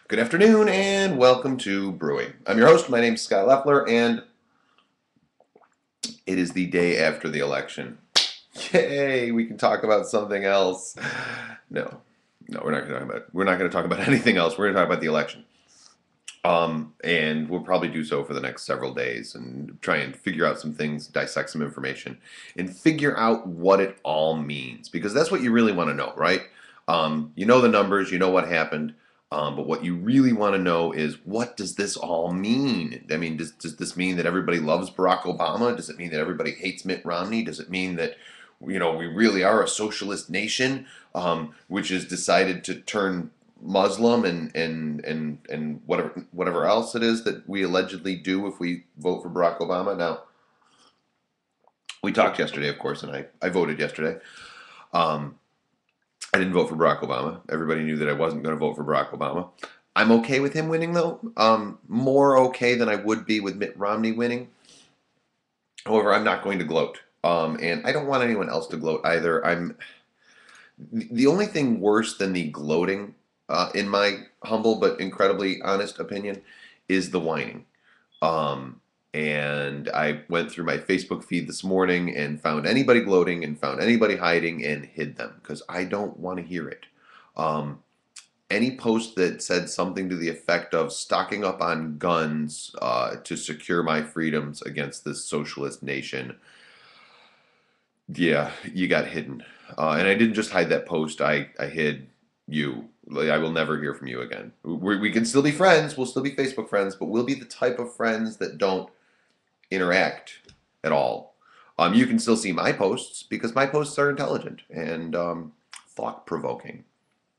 Good afternoon and welcome to Brewing. I'm your host. My name's Scott Leffler, and it is the day after the election. Yay! We can talk about something else. No, no, we're not going to talk about. We're not going to talk about anything else. We're going to talk about the election. And we'll probably do so for the next several days and try and figure out some things, dissect some information, and figure out what it all means. Because that's what you really want to know, right? You know the numbers, you know what happened, but what you really want to know is what does this all mean? I mean, does this mean that everybody loves Barack Obama? Does it mean that everybody hates Mitt Romney? Does it mean that we really are a socialist nation, which has decided to turn Muslim and whatever else it is that we allegedly do if we vote for Barack Obama. Now, we talked yesterday, of course, and I voted yesterday. Um, I didn't vote for Barack Obama. Everybody knew that I wasn't going to vote for Barack Obama. I'm okay with him winning, though. More okay than I would be with Mitt Romney winning. However, I'm not going to gloat. And I don't want anyone else to gloat either. The only thing worse than the gloating, in my humble but incredibly honest opinion, is the whining. Um, and I went through my Facebook feed this morning and found anybody gloating and found anybody hiding and hid them because I don't want to hear it. Um, any post that said something to the effect of stocking up on guns to secure my freedoms against this socialist nation, yeah, you got hidden. And I didn't just hide that post, I hid you. Like, I will never hear from you again. We can still be friends, we'll still be Facebook friends, but we'll be the type of friends that don't interact at all. You can still see my posts because my posts are intelligent and thought provoking.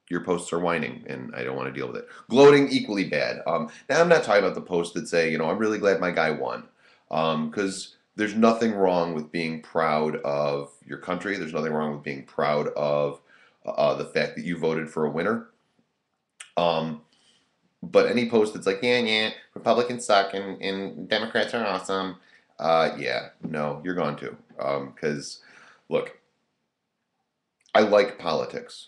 Your posts are whining, and I don't want to deal with it. Gloating, equally bad. Now, I'm not talking about the posts that say, I'm really glad my guy won. Because there's nothing wrong with being proud of your country. There's nothing wrong with being proud of the fact that you voted for a winner. Um, but any post that's like, yeah, yeah, Republicans suck and Democrats are awesome, yeah, no, you're going to. Because, look, I like politics.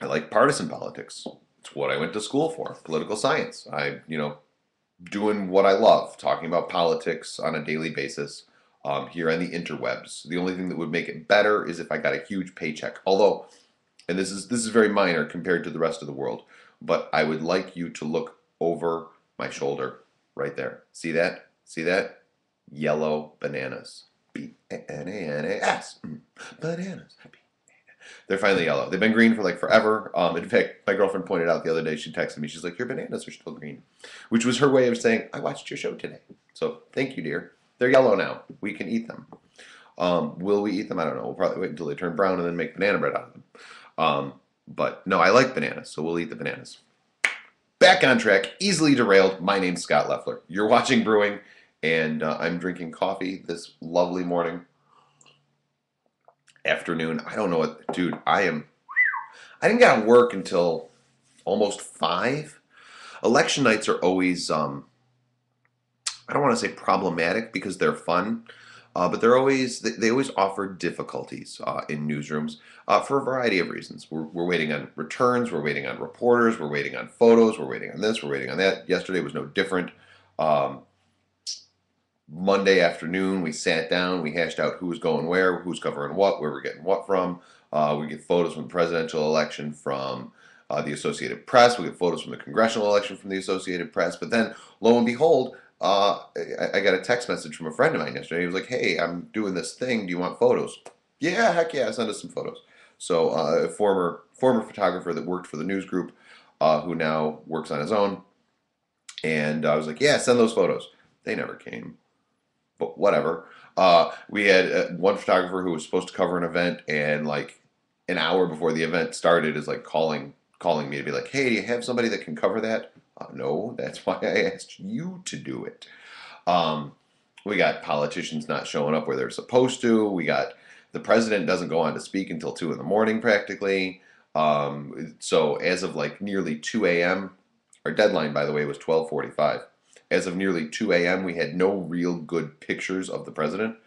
I like partisan politics. It's what I went to school for, political science. Doing what I love, talking about politics on a daily basis here on the interwebs. The only thing that would make it better is if I got a huge paycheck. Although, and this is very minor compared to the rest of the world, but I would like you to look over my shoulder right there. See that? See that? Yellow bananas. Bananas. Bananas. They're finally yellow. They've been green for like forever. In fact, my girlfriend pointed out the other day, she texted me, she's like, your bananas are still green. Which was her way of saying, I watched your show today. So thank you, dear. They're yellow now. We can eat them. Will we eat them? I don't know. We'll probably wait until they turn brown and then make banana bread out of them. But no, I like bananas, so we'll eat the bananas. Back on track, easily derailed. My name's Scott Leffler. You're watching Brewing, and I'm drinking coffee this lovely morning. Afternoon. I don't know what, dude. I didn't get out of work until almost 5. Election nights are always, I don't want to say problematic because they're fun, but they always offer difficulties in newsrooms for a variety of reasons. We're waiting on returns, we're waiting on reporters, we're waiting on photos, we're waiting on this, we're waiting on that. Yesterday was no different. Monday afternoon, we sat down, we hashed out who was going where, who's covering what, where we're getting what from. We get photos from the presidential election from the Associated Press. We get photos from the congressional election from the Associated Press. But then, lo and behold, I got a text message from a friend of mine yesterday. He was like, hey, I'm doing this thing. Do you want photos? Yeah, heck yeah, send us some photos. So a former photographer that worked for the news group who now works on his own. And I was like, yeah, send those photos. They never came. But whatever. We had one photographer who was supposed to cover an event, and like an hour before the event started, is like calling me to be like, "Hey, do you have somebody that can cover that?" No, that's why I asked you to do it. Um, we got politicians not showing up where they're supposed to. We got the president doesn't go on to speak until 2 in the morning practically. So as of like nearly 2 a.m., our deadline, by the way, was 12:45. As of nearly 2 a.m., we had no real good pictures of the president.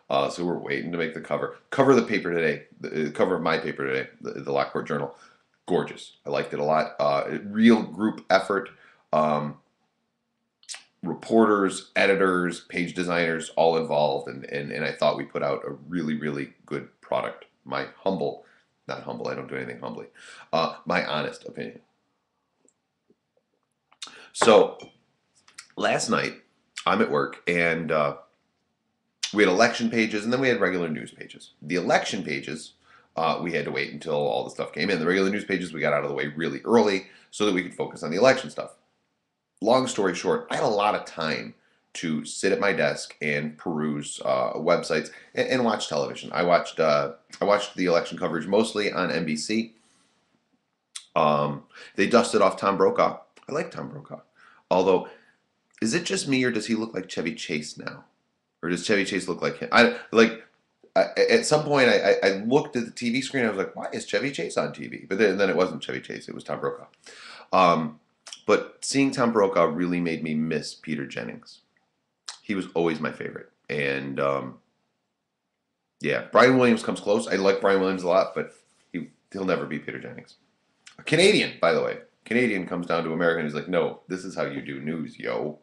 So we're waiting to make the cover. Cover of the paper today, the cover of my paper today, the Lockport Journal. gorgeous. I liked it a lot. Real group effort. Um, Reporters, editors, page designers, all involved, and I thought we put out a really, really good product. My humble, not humble, I don't do anything humbly, my honest opinion. So last night, I'm at work, and we had election pages, and then we had regular news pages. The election pages, we had to wait until all the stuff came in. The regular news pages, we got out of the way really early so that we could focus on the election stuff. Long story short, I had a lot of time to sit at my desk and peruse websites and watch television. I watched the election coverage mostly on NBC. They dusted off Tom Brokaw. I like Tom Brokaw, although is it just me or does he look like Chevy Chase now, or does Chevy Chase look like him? At some point I looked at the TV screen. I was like, why is Chevy Chase on TV? But then it wasn't Chevy Chase. It was Tom Brokaw. But seeing Tom Brokaw really made me miss Peter Jennings. He was always my favorite. And yeah, Brian Williams comes close. I like Brian Williams a lot, but he'll never be Peter Jennings. A Canadian, by the way. Canadian comes down to America and he's like, no, this is how you do news, yo.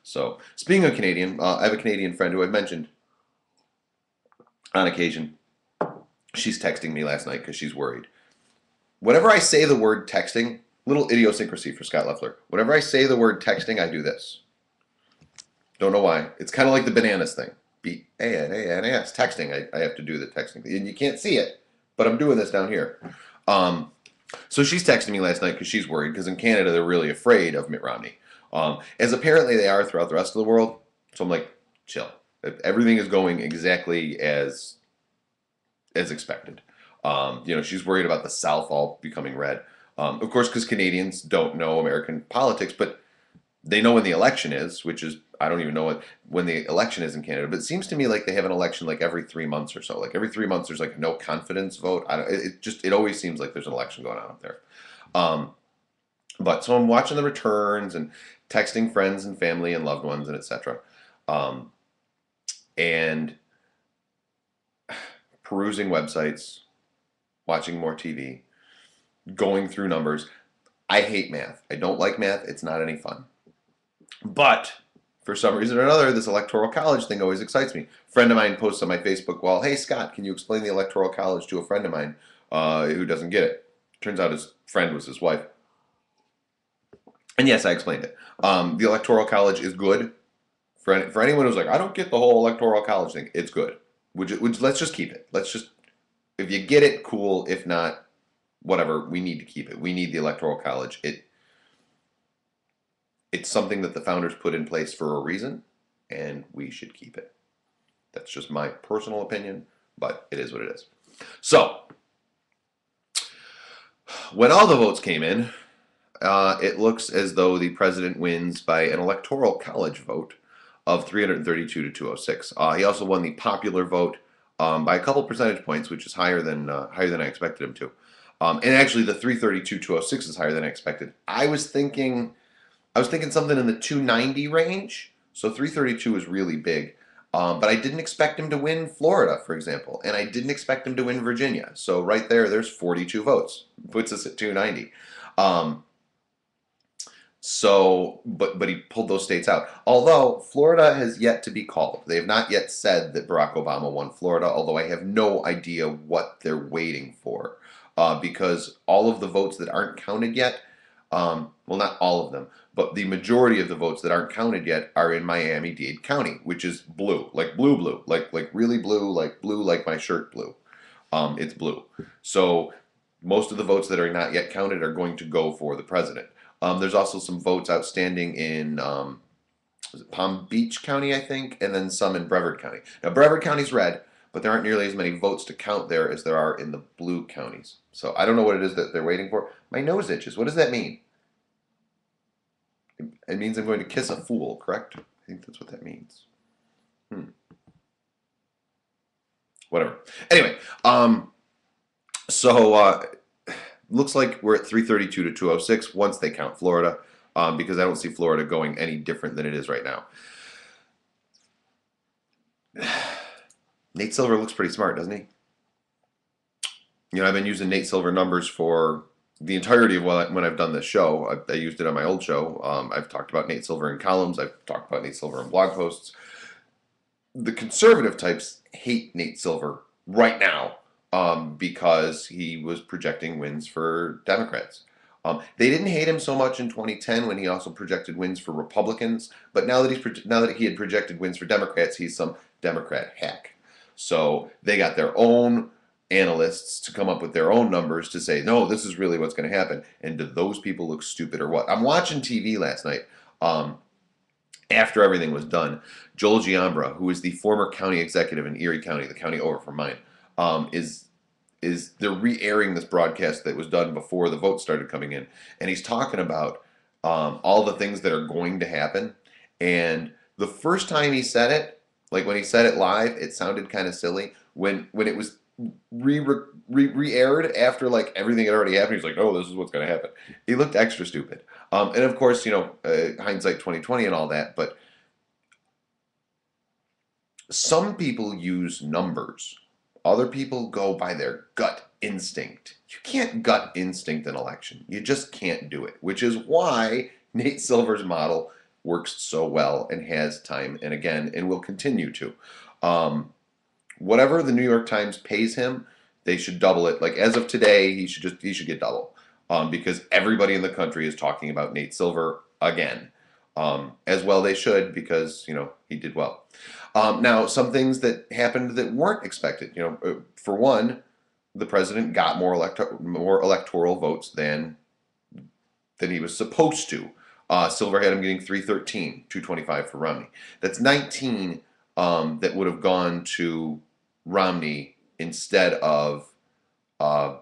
So, speaking of Canadian, I have a Canadian friend who I've mentioned on occasion. She's texting me last night because she's worried. Whenever I say the word texting, little idiosyncrasy for Scott Leffler. Whenever I say the word texting, I do this. Don't know why. It's kind of like the bananas thing. B-A-N-A-N-A-S. Texting. I have to do the texting thing. And you can't see it, but I'm doing this down here. So she's texting me last night because she's worried because in Canada they're really afraid of Mitt Romney. As apparently they are throughout the rest of the world. So I'm like, chill. Everything is going exactly as expected. She's worried about the South all becoming red. Of course, because Canadians don't know American politics, but they know when the election is, which is, I don't even know when the election is in Canada, but it seems to me like they have an election like every 3 months or so. Like every 3 months there's like a no confidence vote. It always seems like there's an election going on up there. But so I'm watching the returns and texting friends and family and loved ones and etc. And perusing websites, watching more TV, going through numbers. I hate math. I don't like math. It's not any fun. But for some reason or another, this electoral college thing always excites me. A friend of mine posts on my Facebook wall, hey, Scott, can you explain the electoral college to a friend of mine who doesn't get it? Turns out his friend was his wife. And yes, I explained it. The electoral college is good. For anyone who's like, I don't get the whole electoral college thing, it's good. Let's just keep it. If you get it, cool. If not, whatever, we need to keep it. We need the electoral college. It's something that the founders put in place for a reason, and we should keep it. That's just my personal opinion, but it is what it is. So, when all the votes came in, it looks as though the president wins by an electoral college vote of 332 to 206. He also won the popular vote by a couple percentage points, which is higher than I expected him to. And actually, the 332-206 is higher than I expected. I was thinking something in the 290 range. So 332 is really big. But I didn't expect him to win Florida, for example. And I didn't expect him to win Virginia. So right there's 42 votes. Puts us at 290. But he pulled those states out. Although Florida has yet to be called. They have not yet said that Barack Obama won Florida, although I have no idea what they're waiting for. Because all of the votes that aren't counted yet, well, not all of them, but the majority of the votes that aren't counted yet are in Miami-Dade County, which is blue, like blue, like really blue like my shirt blue. It's blue. So most of the votes that are not yet counted are going to go for the president. There's also some votes outstanding in Palm Beach County, I think, and then some in Brevard County. Now, Brevard County's red, but there aren't nearly as many votes to count there as there are in the blue counties. So I don't know what it is that they're waiting for. My nose itches. What does that mean? It means I'm going to kiss a fool, correct? I think that's what that means. Whatever. Anyway, looks like we're at 332 to 206 once they count Florida, because I don't see Florida going any different than it is right now. Nate Silver looks pretty smart, doesn't he? I've been using Nate Silver numbers for the entirety of when I've done this show. I used it on my old show. I've talked about Nate Silver in columns. I've talked about Nate Silver in blog posts. The conservative types hate Nate Silver right now because he was projecting wins for Democrats. They didn't hate him so much in 2010 when he also projected wins for Republicans, but now that he had projected wins for Democrats, he's some Democrat hack. So they got their own analysts to come up with their own numbers to say, no, this is really what's going to happen. And do those people look stupid or what? I'm watching TV last night. After everything was done, Joel Giambra, who is the former county executive in Erie County, the county over from mine, is they're re-airing this broadcast that was done before the vote started coming in, and he's talking about all the things that are going to happen. And the first time he said it, like when he said it live, it sounded kind of silly. When it was re-aired after like everything had already happened, he's like, "Oh, this is what's going to happen." He looked extra stupid. And of course, hindsight 2020 and all that. But some people use numbers. Other people go by their gut instinct. You can't gut instinct an election. You just can't do it. Which is why Nate Silver's model works so well and has time and again and will continue to. Whatever the New York Times pays him, they should double it. Like as of today, he should get double. Because everybody in the country is talking about Nate Silver again. As well they should, because he did well. Now, some things that happened that weren't expected. For one, the president got more electoral votes than he was supposed to. Silver had him getting 313, 225 for Romney. That's 19 that would have gone to Romney instead of Obama.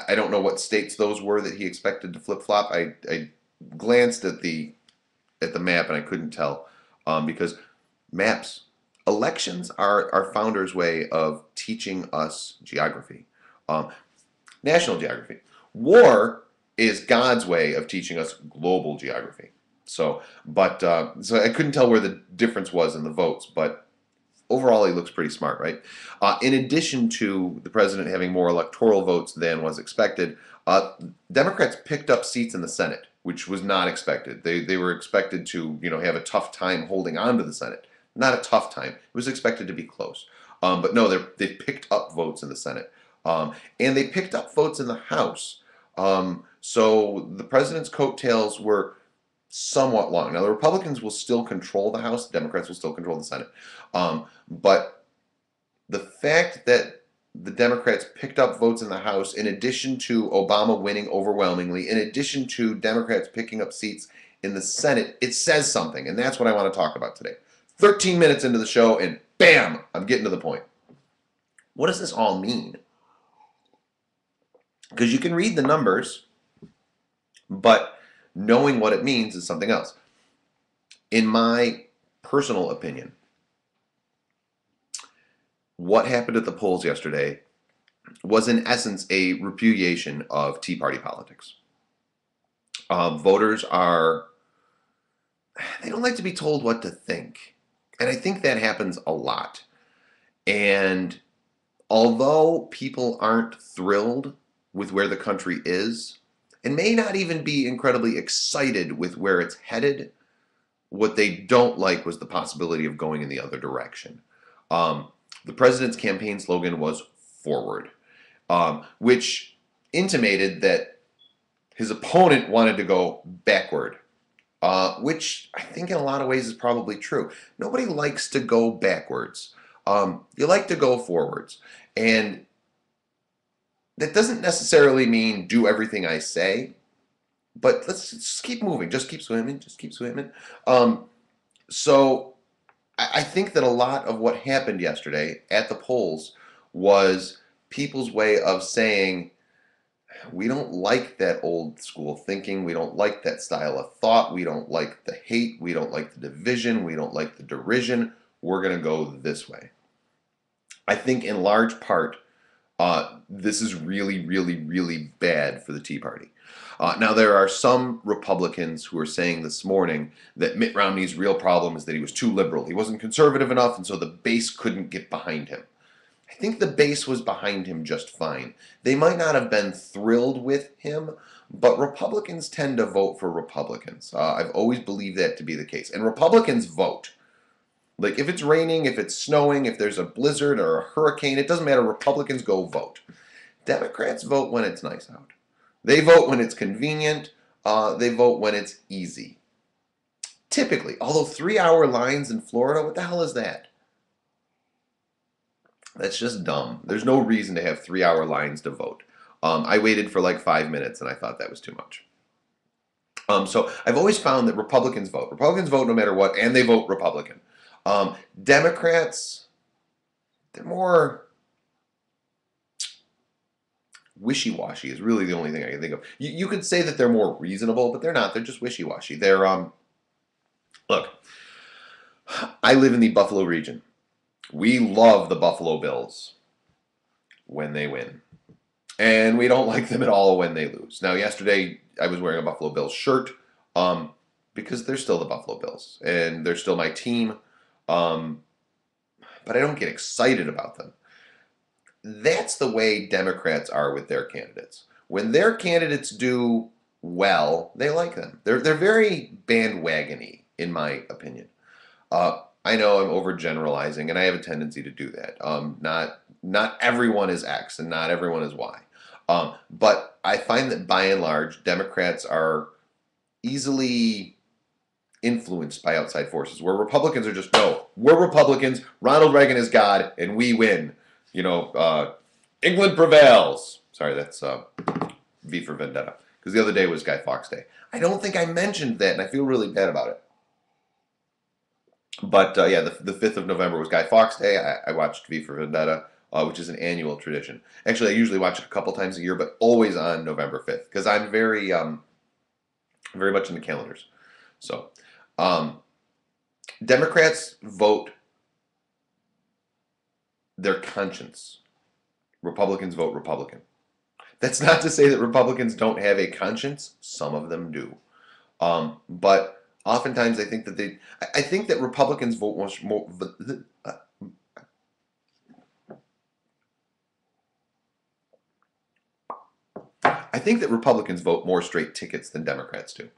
I don't know what states those were that he expected to flip-flop. I glanced at the map and I couldn't tell because elections are our founders' way of teaching us geography, national geography. War is God's way of teaching us global geography. So I couldn't tell where the difference was in the votes, but overall, he looks pretty smart, right? In addition to the president having more electoral votes than was expected, Democrats picked up seats in the Senate, which was not expected. They were expected to have a tough time holding on to the Senate. Not a tough time. It was expected to be close. But no, they picked up votes in the Senate. And they picked up votes in the House. So the president's coattails were somewhat long. Now, the Republicans will still control the House. The Democrats will still control the Senate. But the fact that the Democrats picked up votes in the House, in addition to Obama winning overwhelmingly, in addition to Democrats picking up seats in the Senate, it says something. And that's what I want to talk about today. 13 minutes into the show, and bam, I'm getting to the point. What does this all mean? Because you can read the numbers, but knowing what it means is something else. In my personal opinion, what happened at the polls yesterday was in essence a repudiation of Tea Party politics. Voters they don't like to be told what to think. And I think that happens a lot. And although people aren't thrilled with where the country is, and may not even be incredibly excited with where it's headed, what they don't like was the possibility of going in the other direction. The president's campaign slogan was forward, which intimated that his opponent wanted to go backward, which I think in a lot of ways is probably true. Nobody likes to go backwards. You like to go forwards. And that doesn't necessarily mean do everything I say, but let's just keep moving. Just keep swimming. Just keep swimming. So I think that a lot of what happened yesterday at the polls was people's way of saying, we don't like that old school thinking. We don't like that style of thought. We don't like the hate. We don't like the division. We don't like the derision. We're going to go this way. I think in large part, this is really, really, really bad for the Tea Party. Now, there are some Republicans who are saying this morning that Mitt Romney's real problem is that he was too liberal. He wasn't conservative enough, and so the base couldn't get behind him. I think the base was behind him just fine. They might not have been thrilled with him, but Republicans tend to vote for Republicans. I've always believed that to be the case. And Republicans vote. Like if it's raining, if it's snowing, if there's a blizzard or a hurricane, it doesn't matter. Republicans go vote. Democrats vote when it's nice out. They vote when it's convenient. They vote when it's easy. Typically, although 3-hour lines in Florida, what the hell is that? That's just dumb. There's no reason to have 3-hour lines to vote. I waited for like 5 minutes and I thought that was too much. So I've always found that Republicans vote. Republicans vote no matter what, and they vote Republican. Democrats, they're more wishy-washy is really the only thing I can think of. You could say that they're more reasonable, but they're not. They're just wishy-washy. Look, I live in the Buffalo region. We love the Buffalo Bills when they win. And we don't like them at all when they lose. Now, yesterday, I was wearing a Buffalo Bills shirt because they're still the Buffalo Bills. And they're still my team. But I don't get excited about them. That's the way Democrats are with their candidates. When their candidates do well, they like them. They're very bandwagony, in my opinion. I know I'm overgeneralizing, and I have a tendency to do that. Not everyone is X, and not everyone is Y. But I find that by and large, Democrats are easily influenced by outside forces, where Republicans are just, no, we're Republicans, Ronald Reagan is God, and we win. England prevails. Sorry, that's V for Vendetta. Because the other day was Guy Fawkes Day. I don't think I mentioned that, and I feel really bad about it. But yeah, the 5th of November was Guy Fawkes Day. I watched V for Vendetta, which is an annual tradition. Actually, I usually watch it a couple times a year, but always on November 5th, because I'm very much into calendars. So, Democrats vote their conscience. Republicans vote Republican. That's not to say that Republicans don't have a conscience. Some of them do. But oftentimes I think that Republicans vote more. I think that Republicans vote more straight tickets than Democrats do.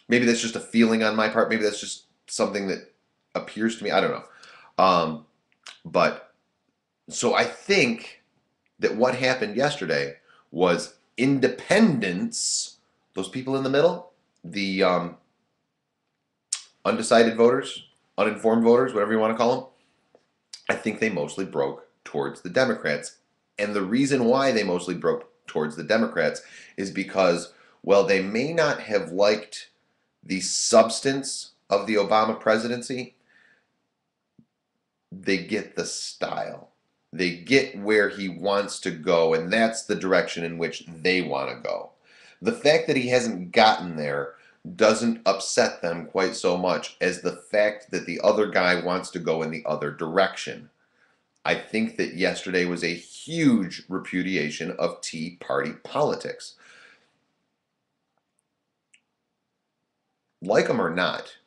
Maybe that's just a feeling on my part. Maybe that's just something that appears to me. I don't know. But so I think that what happened yesterday was independents, those people in the middle, the undecided voters, uninformed voters, whatever you want to call them, I think they mostly broke towards the Democrats. And the reason why they mostly broke towards the Democrats is because, well, they may not have liked the substance of the Obama presidency. They get the style. They get where he wants to go, and that's the direction in which they want to go. The fact that he hasn't gotten there doesn't upset them quite so much as the fact that the other guy wants to go in the other direction. I think that yesterday was a huge repudiation of Tea Party politics. Like them or not,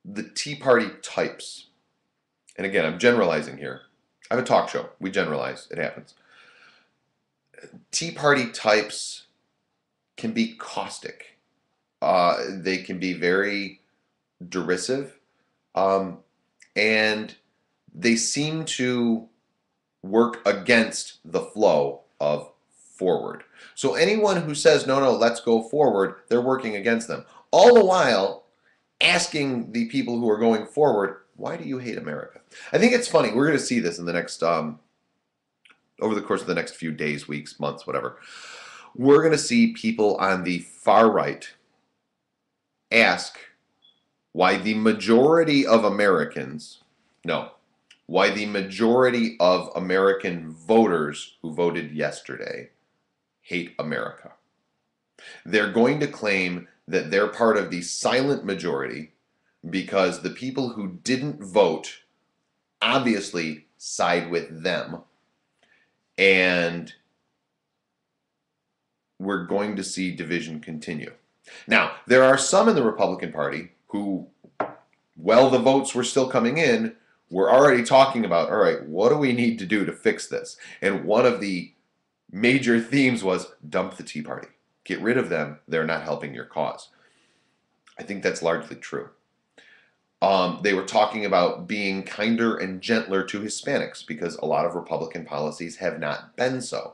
the Tea Party types, and again, I'm generalizing here. I have a talk show. We generalize. It happens. Tea Party types can be caustic. They can be very derisive. And they seem to work against the flow of forward. So anyone who says, no, let's go forward, they're working against them. All the while asking the people who are going forward, why do you hate America? I think it's funny. We're going to see this in the next, over the course of the next few days, weeks, months, whatever. We're going to see people on the far right ask why the majority of Americans, why the majority of American voters who voted yesterday hate America. They're going to claim that they're part of the silent majority because the people who didn't vote obviously side with them. And we're going to see division continue. Now, there are some in the Republican Party who, while the votes were still coming in, we're already talking about, all right, what do we need to do to fix this? And one of the major themes was dump the Tea Party. Get rid of them. They're not helping your cause. I think that's largely true. They were talking about being kinder and gentler to Hispanics because a lot of Republican policies have not been so.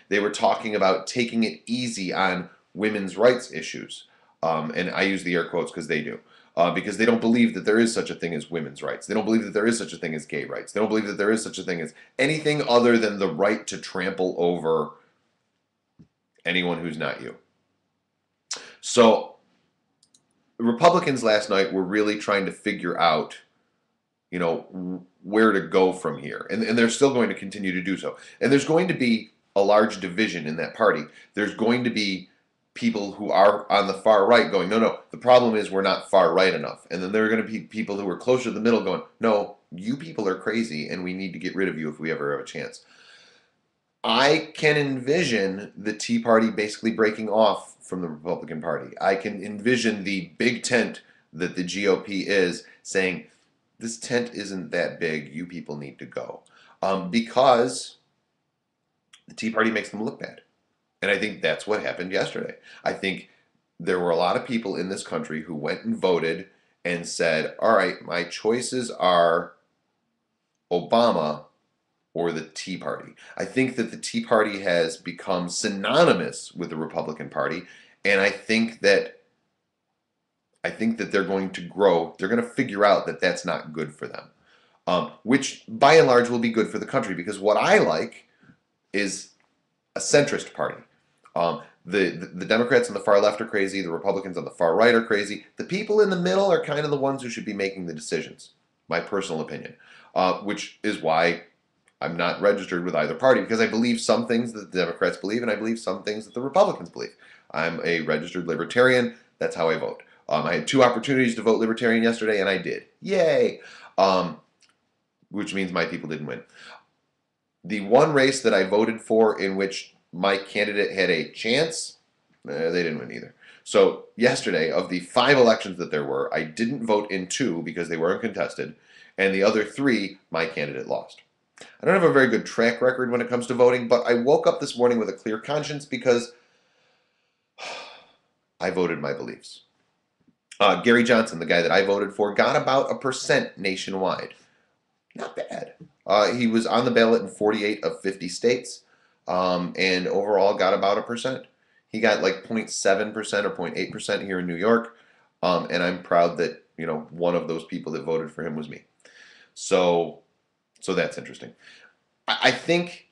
They were talking about taking it easy on women's rights issues. And I use the air quotes because they do. Because they don't believe that there is such a thing as women's rights. They don't believe that there is such a thing as gay rights. They don't believe that there is such a thing as anything other than the right to trample over anyone who's not you. So Republicans last night were really trying to figure out, where to go from here. And they're still going to continue to do so. And there's going to be a large division in that party. There's going to be people who are on the far right going, no, the problem is we're not far right enough. And then there are going to be people who are closer to the middle going, no, you people are crazy and we need to get rid of you if we ever have a chance. I can envision the Tea Party basically breaking off from the Republican Party. I can envision the big tent that the GOP is saying, this tent isn't that big, you people need to go. Because the Tea Party makes them look bad. And I think that's what happened yesterday. I think there were a lot of people in this country who went and voted and said, all right, my choices are Obama or the Tea Party. I think that the Tea Party has become synonymous with the Republican Party, and I think that they're going to grow. They're going to figure out that that's not good for them, which by and large will be good for the country because what I like is a centrist party. The Democrats on the far left are crazy. The Republicans on the far right are crazy. The people in the middle are kind of the ones who should be making the decisions. My personal opinion, which is why I'm not registered with either party because I believe some things that the Democrats believe and I believe some things that the Republicans believe. I'm a registered libertarian. That's how I vote. I had 2 opportunities to vote libertarian yesterday and I did. Yay! Which means my people didn't win. The one race that I voted for in which my candidate had a chance, they didn't win either. So yesterday, of the 5 elections that there were, I didn't vote in 2 because they weren't contested, and the other 3, my candidate lost. I don't have a very good track record when it comes to voting, but I woke up this morning with a clear conscience because I voted my beliefs. Gary Johnson, the guy that I voted for, got about 1% nationwide. Not bad. He was on the ballot in 48 of 50 states, and overall got about 1%. He got like 0.7% or 0.8% here in New York, and I'm proud that one of those people that voted for him was me. So that's interesting. I think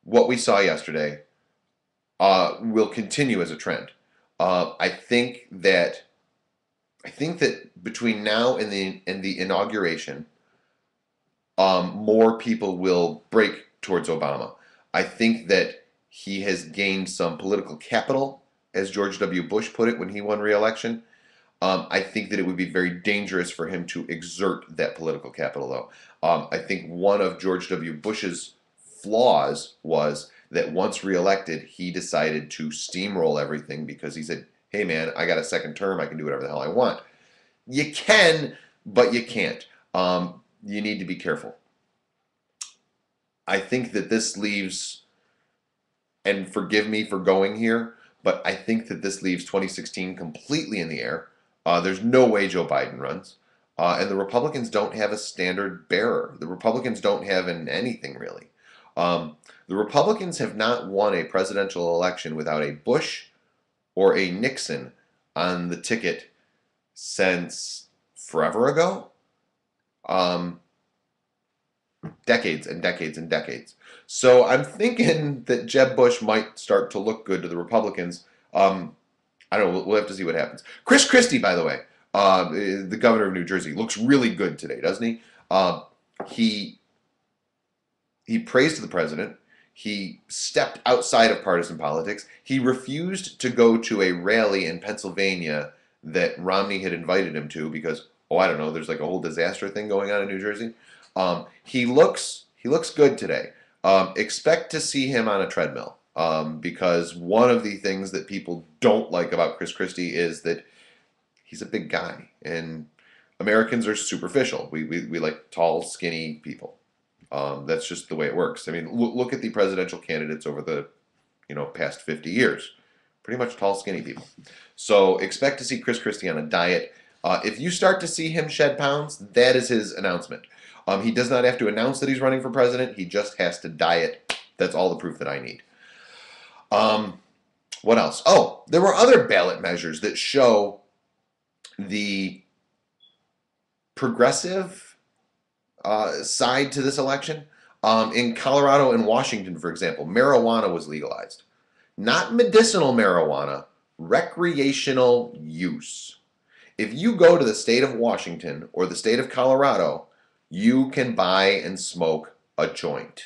what we saw yesterday will continue as a trend. I think that between now and the inauguration, more people will break towards Obama. I think that he has gained some political capital, as George W. Bush put it when he won re-election. I think that it would be very dangerous for him to exert that political capital, though. I think one of George W. Bush's flaws was that once reelected, he decided to steamroll everything because he said, hey man, I got a second term, I can do whatever the hell I want. You can, but you can't. You need to be careful. I think that this leaves, and forgive me for going here, but I think that this leaves 2016 completely in the air. There's no way Joe Biden runs. And the Republicans don't have a standard bearer. The Republicans don't have anything really. The Republicans have not won a presidential election without a Bush or a Nixon on the ticket since forever ago. Decades and decades and decades. So I'm thinking that Jeb Bush might start to look good to the Republicans. I don't know. We'll have to see what happens. Chris Christie, by the way, the governor of New Jersey, looks really good today, doesn't he? He praised the president. He stepped outside of partisan politics. He refused to go to a rally in Pennsylvania that Romney had invited him to because, I don't know, there's like a whole disaster thing going on in New Jersey. He looks good today. Expect to see him on a treadmill because one of the things that people don't like about Chris Christie is that he's a big guy, and Americans are superficial. We like tall, skinny people. That's just the way it works. I mean, look at the presidential candidates over the past 50 years. Pretty much tall, skinny people. So expect to see Chris Christie on a diet. If you start to see him shed pounds, that is his announcement. He does not have to announce that he's running for president. He just has to diet. That's all the proof that I need. What else? Oh, there were other ballot measures that show the progressive side to this election. In Colorado and Washington, for example, marijuana was legalized. Not medicinal marijuana, recreational use. If you go to the state of Washington or the state of Colorado, you can buy and smoke a joint.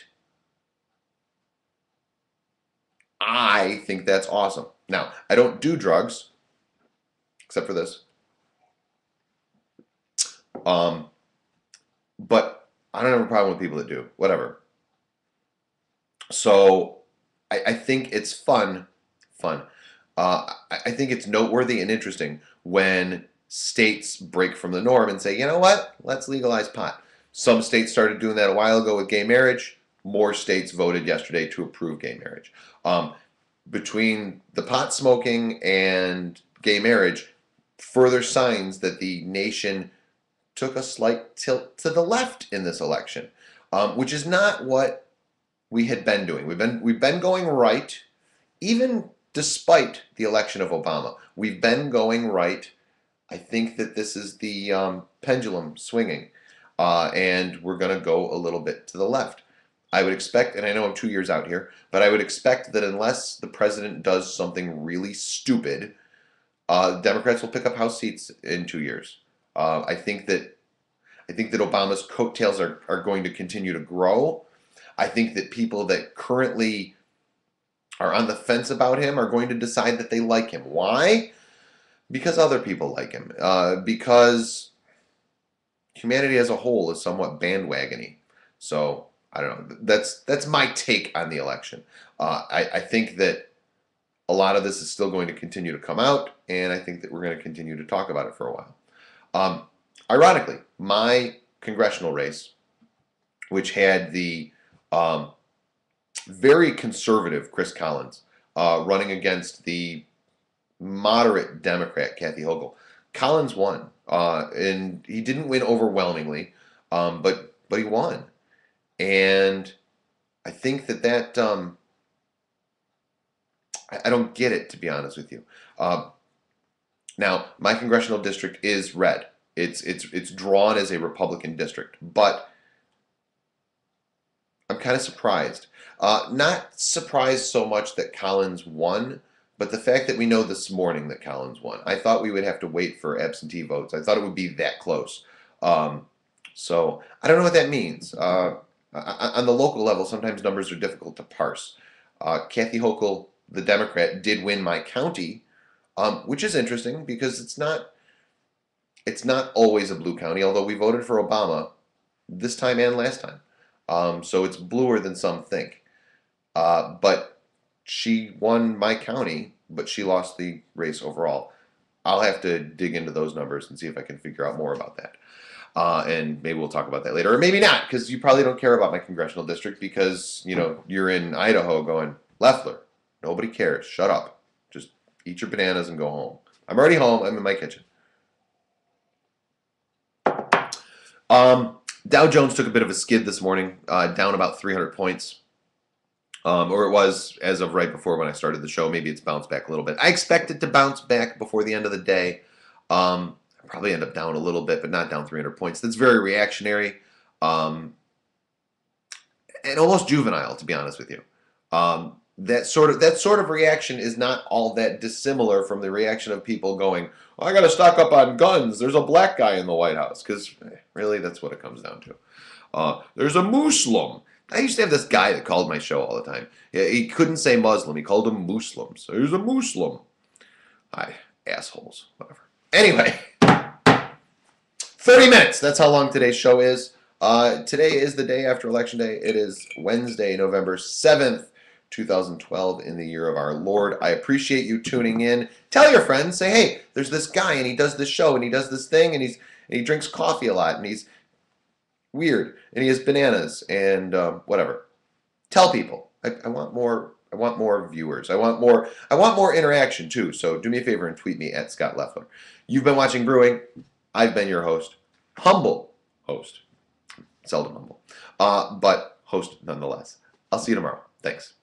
I think that's awesome. Now, I don't do drugs, except for this. But I don't have a problem with people that do. Whatever. So I think it's fun. I think it's noteworthy and interesting when states break from the norm and say, you know what? Let's legalize pot. Some states started doing that a while ago with gay marriage. More states voted yesterday to approve gay marriage. Between the pot smoking and gay marriage, further signs that the nation took a slight tilt to the left in this election, which is not what we had been doing. We've been going right, even despite the election of Obama. We've been going right. I think that this is the pendulum swinging, and we're going to go a little bit to the left. I would expect, and I know I'm 2 years out here, but I would expect that unless the president does something really stupid, Democrats will pick up House seats in 2 years. I think that Obama's coattails are going to continue to grow. I think that people that currently are on the fence about him are going to decide that they like him. Why? Because other people like him. Because humanity as a whole is somewhat bandwagony. So I don't know. That's my take on the election. I think that a lot of this is still going to continue to come out, and I think that we're going to continue to talk about it for a while. Ironically, my congressional race, which had the very conservative Chris Collins running against the moderate Democrat Kathy Hochul, Collins won, and he didn't win overwhelmingly, but he won, and I think that I don't get it, to be honest with you. Now, my congressional district is red. It's drawn as a Republican district, but I'm kind of surprised. Not surprised so much that Collins won, but the fact that we know this morning that Collins won. I thought we would have to wait for absentee votes. I thought it would be that close. So I don't know what that means. On the local level, sometimes numbers are difficult to parse. Kathy Hochul, the Democrat, did win my county, which is interesting because it's not always a blue county, although we voted for Obama this time and last time. So it's bluer than some think. But she won my county, but she lost the race overall. I'll have to dig into those numbers and see if I can figure out more about that. And maybe we'll talk about that later. Or maybe not, because you probably don't care about my congressional district because, you're in Idaho going, Loeffler, nobody cares. Shut up. Just eat your bananas and go home. I'm already home. I'm in my kitchen. Dow Jones took a bit of a skid this morning, down about 300 points. Or it was as of right before when I started the show. Maybe it's bounced back a little bit. I expect it to bounce back before the end of the day. I'll probably end up down a little bit, but not down 300 points. That's very reactionary, and almost juvenile, to be honest with you. That sort of reaction is not all that dissimilar from the reaction of people going, I got to stock up on guns. There's a black guy in the White House. Because really, that's what it comes down to. There's a Muslim. I used to have this guy that called my show all the time. He couldn't say Muslim. He called them Muslims. There's a Muslim. Assholes. Whatever. Anyway, 30 minutes. That's how long today's show is. Today is the day after Election Day. It is Wednesday, November 7th. 2012 in the year of our Lord. I appreciate you tuning in. Tell your friends, say, hey, there's this guy and he does this show and he does this thing and and he drinks coffee a lot, and he's weird, and he has bananas and whatever. Tell people. I want more. I want more viewers. I want more. I want more interaction too. So do me a favor and tweet me at Scott Leffler. You've been watching Brewing. I've been your host, humble host, seldom humble, but host nonetheless. I'll see you tomorrow. Thanks.